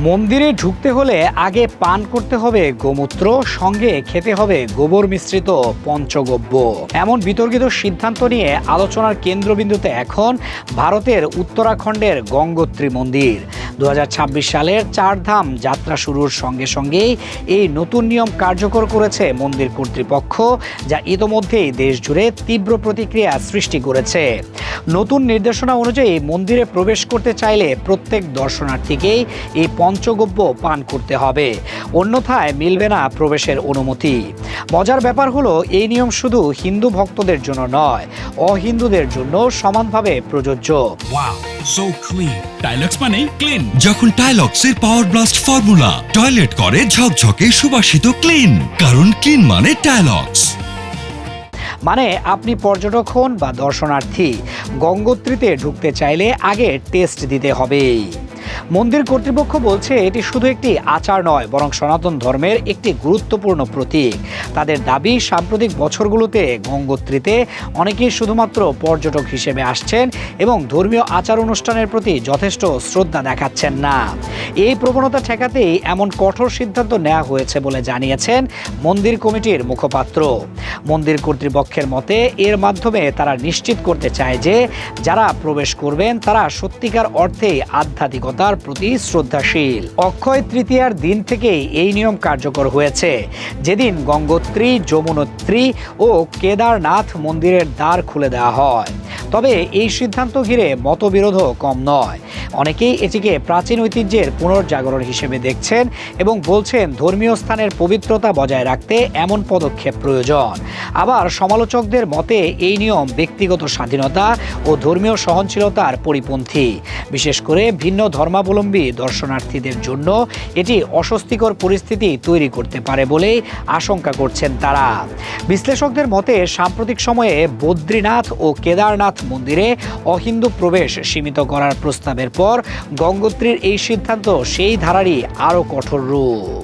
মন্দিরে ঢুকতে হলে আগে পান করতে হবে গোমূত্র, সঙ্গে খেতে হবে গোবর মিশ্রিত পঞ্চগব্য। এমন বিতর্কিত সিদ্ধান্ত নিয়ে আলোচনার কেন্দ্রবিন্দুতে এখন ভারতের উত্তরাখণ্ডের গঙ্গোত্রী মন্দির। 2026 সালের চারধাম যাত্রা শুরুর সঙ্গে সঙ্গেই এই নতুন নিয়ম কার্যকর করেছে মন্দির কর্তৃপক্ষ, যা ইতোমধ্যেই দেশ জুড়ে তীব্র প্রতিক্রিয়া সৃষ্টি করেছে। নতুন নির্দেশনা অনুযায়ী মন্দিরে প্রবেশ করতে চাইলে প্রত্যেক দর্শনার্থীকেই এই পঞ্চগব্য পান করতে হবে, অন্যথায় মিলবে না প্রবেশের অনুমতি। মজার ব্যাপার হলো, এই নিয়ম শুধু হিন্দু ভক্তদের জন্য নয়, অহিন্দুদের জন্য সমানভাবে প্রযোজ্য। Wow, so clean. টাইলক্স মানে ক্লিন। যখন টাইলক্সের পাওয়ার ব্লাস্ট ফর্মুলা টয়লেট করে ঝকঝকে সুবাসিত ক্লিন, কারণ ক্লিন মানে টাইলক্স। মানে আপনি পর্যটক হন বা দর্শনার্থী, গঙ্গোত্রীতে ঢুকতে চাইলে আগে টেস্ট দিতে হবে। মন্দির কর্তৃপক্ষ বলছে এটি শুধু একটি আচার নয়, বরং সনাতন ধর্মের একটি গুরুত্বপূর্ণ প্রতীক। তাদের দাবি, সাম্প্রতিক বছরগুলোতে গঙ্গোত্রীতে অনেকেই শুধুমাত্র পর্যটক হিসেবে আসছেন এবং ধর্মীয় আচার অনুষ্ঠানের প্রতি যথেষ্ট শ্রদ্ধা দেখাচ্ছেন না। এই প্রবণতা ঠেকাতেই এমন কঠোর সিদ্ধান্ত নেওয়া হয়েছে বলে জানিয়েছেন মন্দির কমিটির মুখপাত্র। মন্দির কর্তৃপক্ষের মতে এর মাধ্যমে তারা নিশ্চিত করতে চায় যে যারা প্রবেশ করবেন তারা সত্যিকার অর্থেই আধ্যাত্মিকতার প্রতি শ্রদ্ধাশীল। অক্ষয় তৃতীয়ার দিন থেকেই এই নিয়ম কার্যকর হয়েছে, যেদিন গঙ্গোত্রী, যমুনোত্রী ও কেদারনাথ মন্দিরের দ্বার খুলে দেওয়া হয়। তবে এই সিদ্ধান্ত ঘিরে মতবিরোধও কম নয়। অনেকেই এটিকে প্রাচীন ঐতিহ্যের পুনর্জাগরণ হিসেবে দেখছেন এবং বলছেন ধর্মীয় স্থানের পবিত্রতা বজায় রাখতে এমন পদক্ষেপ প্রয়োজন। আবার সমালোচকদের মতে এই নিয়ম ব্যক্তিগত স্বাধীনতা ও ধর্মীয় সহনশীলতার পরিপন্থী। বিশেষ করে ভিন্ন ধর্মাবলম্বী দর্শনার্থীদের জন্য এটি অস্বস্তিকর পরিস্থিতি তৈরি করতে পারে বলেই আশঙ্কা করছেন তারা। বিশ্লেষকদের মতে সাম্প্রতিক সময়ে বদ্রীনাথ ও কেদারনাথ মন্দিরে অহিন্দু প্রবেশ সীমিত করার প্রস্তাবের পর গঙ্গোত্রীর এই সিদ্ধান্ত সেই ধারারই আরও কঠোর রূপ।